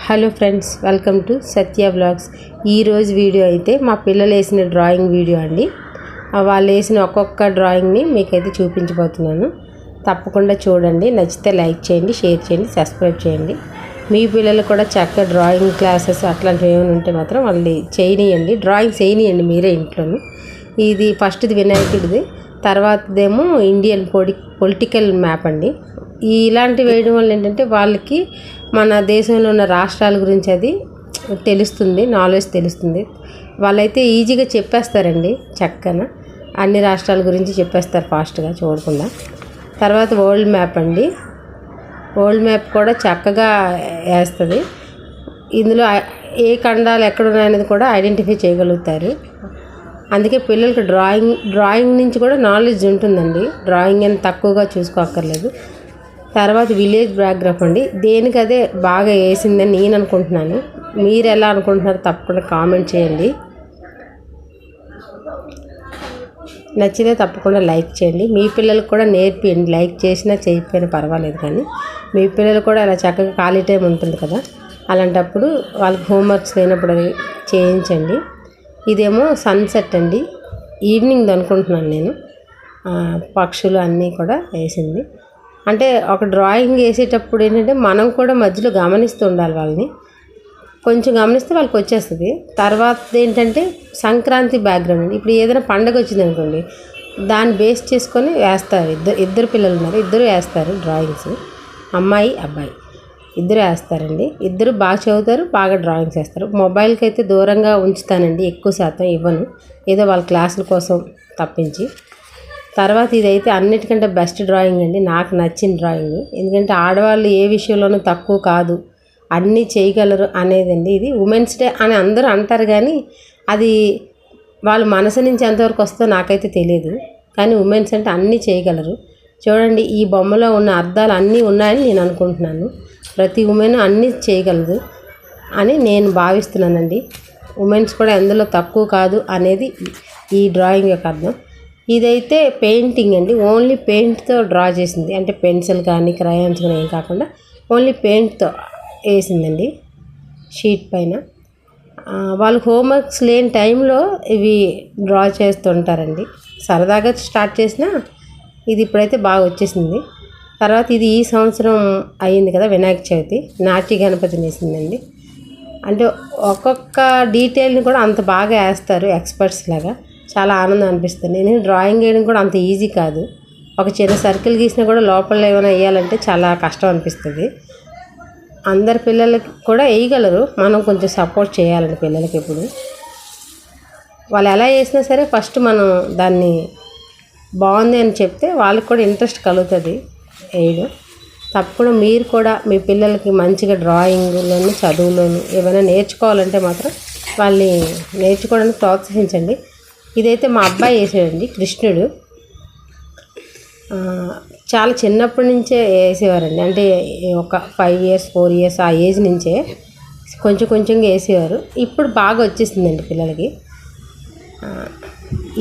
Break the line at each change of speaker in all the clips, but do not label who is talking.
Hello friends, welcome to Satya vlogs. ఈరోజు video అయితే మా పిల్లలు వేసిన డ్రాయింగ్ వీడియో అండి. వాళ్ళు వేసిన ఒక్కొక్క డ్రాయింగ్ని మీకైతే చూపించబోతున్నాను. తప్పకుండా చూడండి, నచ్చితే లైక్ చేయండి, షేర్ చేయండి, సబ్స్క్రైబ్ చేయండి. మీ పిల్లలు కూడా చక్కగా డ్రాయింగ్ క్లాసెస్ అట్లాంటివి ఏమైనా ఉంటే మాత్రం వాళ్ళు చేయనియండి, డ్రాయింగ్స్ వేయనియండి మీరే ఇంట్లోనూ. ఇది ఫస్ట్ది వినాయకుడిది, తర్వాతదేమో ఇండియన్ పొలిటికల్ మ్యాప్ అండి. ఇలాంటివి వేయడం వల్ల ఏంటంటే వాళ్ళకి మన దేశంలో ఉన్న రాష్ట్రాల గురించి అది తెలుస్తుంది, నాలెడ్జ్ తెలుస్తుంది. వాళ్ళైతే ఈజీగా చెప్పేస్తారండి, చక్కగా అన్ని రాష్ట్రాల గురించి చెప్పేస్తారు ఫాస్ట్గా చూడకుండా. తర్వాత వరల్డ్ మ్యాప్ అండి. వరల్డ్ మ్యాప్ కూడా చక్కగా వేస్తుంది. ఇందులో ఏ ఖండాలు ఎక్కడున్నాయనేది కూడా ఐడెంటిఫై చేయగలుగుతారు. అందుకే పిల్లలకి డ్రాయింగ్ నుంచి కూడా నాలెడ్జ్ ఉంటుందండి. డ్రాయింగ్ అని తక్కువగా చూసుకోక్కర్లేదు. తర్వాత విలేజ్ బ్యాక్గ్రౌండ్ అండి. దేనికి అదే బాగా వేసిందని నేను అనుకుంటున్నాను. మీరు ఎలా అనుకుంటున్నారో తప్పకుండా కామెంట్ చేయండి. నచ్చితే తప్పకుండా లైక్ చేయండి. మీ పిల్లలకు కూడా నేర్పియండి. లైక్ చేసినా చేయకపోయినా పర్వాలేదు, కానీ మీ పిల్లలు కూడా అలా చక్కగా ఖాళీ టైం ఉంటుంది కదా, అలాంటప్పుడు వాళ్ళకి హోంవర్క్స్ లేనప్పుడు అది చేయించండి. ఇదేమో సన్సెట్ అండి, ఈవినింగ్ అనుకుంటున్నాను నేను. పక్షులు అన్నీ కూడా వేసింది. అంటే ఒక డ్రాయింగ్ వేసేటప్పుడు ఏంటంటే మనం కూడా మధ్యలో గమనిస్తూ ఉండాలి. వాళ్ళని కొంచెం గమనిస్తే వాళ్ళకి వచ్చేస్తుంది. తర్వాత ఏంటంటే సంక్రాంతి బ్యాక్గ్రౌండ్ అండి. ఇప్పుడు ఏదైనా పండగ వచ్చింది అనుకోండి, దాన్ని బేస్ చేసుకొని వేస్తారు. ఇద్దరు పిల్లలు ఉన్నారు, ఇద్దరు వేస్తారు డ్రాయింగ్స్. అమ్మాయి అబ్బాయి ఇద్దరు వేస్తారండి. ఇద్దరు బాగా చదువుతారు, బాగా డ్రాయింగ్స్ వేస్తారు. మొబైల్కి అయితే దూరంగా ఉంచుతానండి, ఎక్కువ శాతం ఇవ్వను, ఏదో వాళ్ళ క్లాసుల కోసం తప్పించి. తర్వాత ఇదైతే అన్నిటికంటే బెస్ట్ డ్రాయింగ్ అండి, నాకు నచ్చిన డ్రాయింగ్. ఎందుకంటే ఆడవాళ్ళు ఏ విషయంలోనూ తక్కువ కాదు, అన్నీ చేయగలరు అనేదండి. ఇది ఉమెన్స్ డే అని అందరూ అంటారు, కానీ అది వాళ్ళ మనసు నుంచి ఎంతవరకు వస్తుందో నాకైతే తెలియదు. కానీ ఉమెన్స్ అంటే అన్నీ చేయగలరు. చూడండి, ఈ బొమ్మలో ఉన్న అర్థాలు అన్నీ ఉన్నాయని నేను అనుకుంటున్నాను. ప్రతి ఉమెన్ అన్నీ చేయగలదు అని నేను భావిస్తున్నానండి. ఉమెన్స్ కూడా ఎందులో తక్కువ కాదు అనేది ఈ డ్రాయింగ్ యొక్క అర్థం. ఇదైతే పెయింటింగ్ అండి, ఓన్లీ పెయింట్తో డ్రా చేసింది. అంటే పెన్సిల్ కానీ క్రయాన్స్ కానీ ఏం కాకుండా ఓన్లీ పెయింట్తో వేసిందండి షీట్ పైన. వాళ్ళు హోంవర్క్స్ లేని టైంలో ఇవి డ్రా చేస్తుంటారండి. సరదాగా స్టార్ట్ చేసినా ఇది ఇప్పుడైతే బాగా వచ్చేసింది. తర్వాత ఇది ఈ సంవత్సరం అయ్యింది కదా, వినాయక చవితి, నాట్య గణపతిని వేసిందండి. అంటే ఒక్కొక్క డీటెయిల్ని కూడా అంత బాగా వేస్తారు ఎక్స్పర్ట్స్ లాగా. చాలా ఆనందం అనిపిస్తుంది. నేను డ్రాయింగ్ వేయడం కూడా అంత ఈజీ కాదు. ఒక చిన్న సర్కిల్ గీసినా కూడా లోపల ఏమైనా వేయాలంటే చాలా కష్టం అనిపిస్తుంది. అందరి పిల్లలకి కూడా వేయగలరు, మనం కొంచెం సపోర్ట్ చేయాలండి పిల్లలకి. ఇప్పుడు వాళ్ళు ఎలా వేసినా సరే ఫస్ట్ మనం దాన్ని బాగుంది అని చెప్తే వాళ్ళకి కూడా ఇంట్రెస్ట్ కలుగుతుంది వేయడం. తప్పకుండా మీరు కూడా మీ పిల్లలకి మంచిగా డ్రాయింగ్లోను చదువులోను ఏమైనా నేర్చుకోవాలంటే మాత్రం వాళ్ళని నేర్చుకోవడానికి ప్రోత్సహించండి. ఇదైతే మా అబ్బాయి వేసాడండి, కృష్ణుడు. చాలా చిన్నప్పటి నుంచే వేసేవారండి. అంటే ఒక 5 years 4 years ఆ ఏజ్ నుంచే కొంచెంగా వేసేవారు. ఇప్పుడు బాగా వచ్చేసిందండి పిల్లలకి.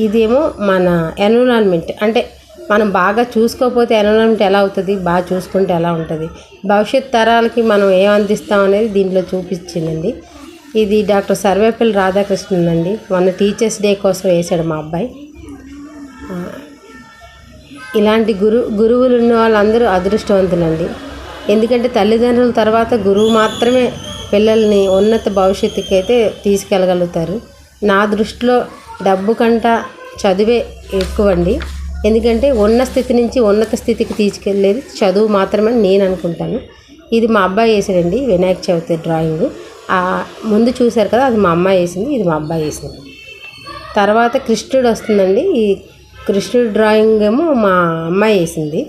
ఇదేమో మన ఎన్విరాన్మెంట్, అంటే మనం బాగా చూసుకోకపోతే ఎన్విరాన్మెంట్ ఎలా అవుతుంది, బాగా చూసుకుంటే ఎలా ఉంటుంది, భవిష్యత్ తరాలకి మనం ఏం అందిస్తాం అనేది దీంట్లో చూపించిందండి. ఇది డాక్టర్ సర్వేపల్లి రాధాకృష్ణన్ అండి. మొన్న టీచర్స్ డే కోసం వేశాడు మా అబ్బాయి. ఇలాంటి గురువులు ఉన్న వాళ్ళందరూ అదృష్టవంతులండి. ఎందుకంటే తల్లిదండ్రుల తర్వాత గురువు మాత్రమే పిల్లల్ని ఉన్నత భవిష్యత్తుకి అయితే తీసుకెళ్ళగలుగుతారు. నా దృష్టిలో డబ్బు కంట చదువే ఎక్కువండి. ఎందుకంటే ఉన్న స్థితి నుంచి ఉన్నత స్థితికి తీసుకెళ్ళేది చదువు మాత్రమే నేను అనుకుంటాను. ఇది మా అబ్బాయి వేసాడండి వినాయక చవితి డ్రాయింగ్. ముందు చూశారు కదా, అది మా అమ్మాయి వేసింది, ఇది మా అబ్బాయి వేసింది. తర్వాత కృష్ణుడు వస్తుందండి. ఈ కృష్ణుడు డ్రాయింగ్ ఏమో మా అమ్మాయి వేసింది.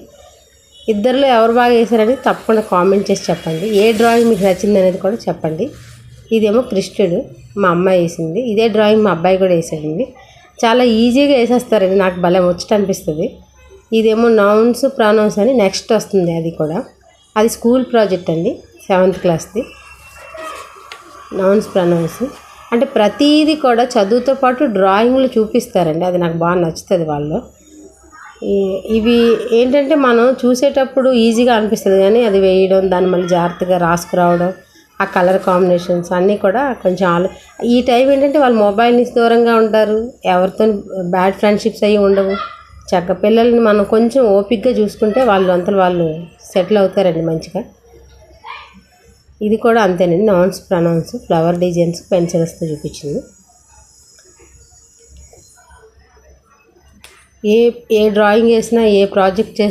ఇద్దరిలో ఎవరు బాగా వేసారని తప్పకుండా కామెంట్ చేసి చెప్పండి. ఏ డ్రాయింగ్ మీకు నచ్చింది అనేది కూడా చెప్పండి. ఇదేమో కృష్ణుడు మా అమ్మాయి వేసింది. ఇదే డ్రాయింగ్ మా అబ్బాయి కూడా వేసాడండి. చాలా ఈజీగా వేసేస్తారండి, నాకు భలే ముచ్చట అనిపిస్తుంది. ఇదేమో నౌన్స్ ప్రొనౌన్స్ అని నెక్స్ట్ వస్తుంది, అది కూడా అది స్కూల్ ప్రాజెక్ట్ అండి, 7th క్లాస్ది. నౌన్స్ ప్రొనౌన్స్ అంటే ప్రతిదీ కూడా చదువుతో పాటు డ్రాయింగ్లు చూపిస్తారండి, అది నాకు బాగా నచ్చుతుంది వాళ్ళు. ఇవి ఏంటంటే మనం చూసేటప్పుడు ఈజీగా అనిపిస్తుంది, కానీ అది వేయడం, దాన్ని మళ్ళీ జాగ్రత్తగా రాసుకురావడం, ఆ కలర్ కాంబినేషన్స్ అన్నీ కూడా కొంచెం ఈ టైం ఏంటంటే వాళ్ళు మొబైల్ నుంచి దూరంగా ఉంటారు, ఎవరితో బ్యాడ్ ఫ్రెండ్షిప్స్ అవి ఉండవు. పిల్లల్ని మనం కొంచెం ఓపిక్గా చూసుకుంటే వాళ్ళు అంతలో వాళ్ళు సెటిల్ అవుతారండి మంచిగా. ఇది కూడా అంతేనండి, నౌన్స్ ప్రొనౌన్స్ ఫ్లవర్ డిజైన్స్ పెన్సిల్స్తో చూపించింది. ఏ డ్రాయింగ్ చేసినా ఏ ప్రాజెక్ట్ చేసినా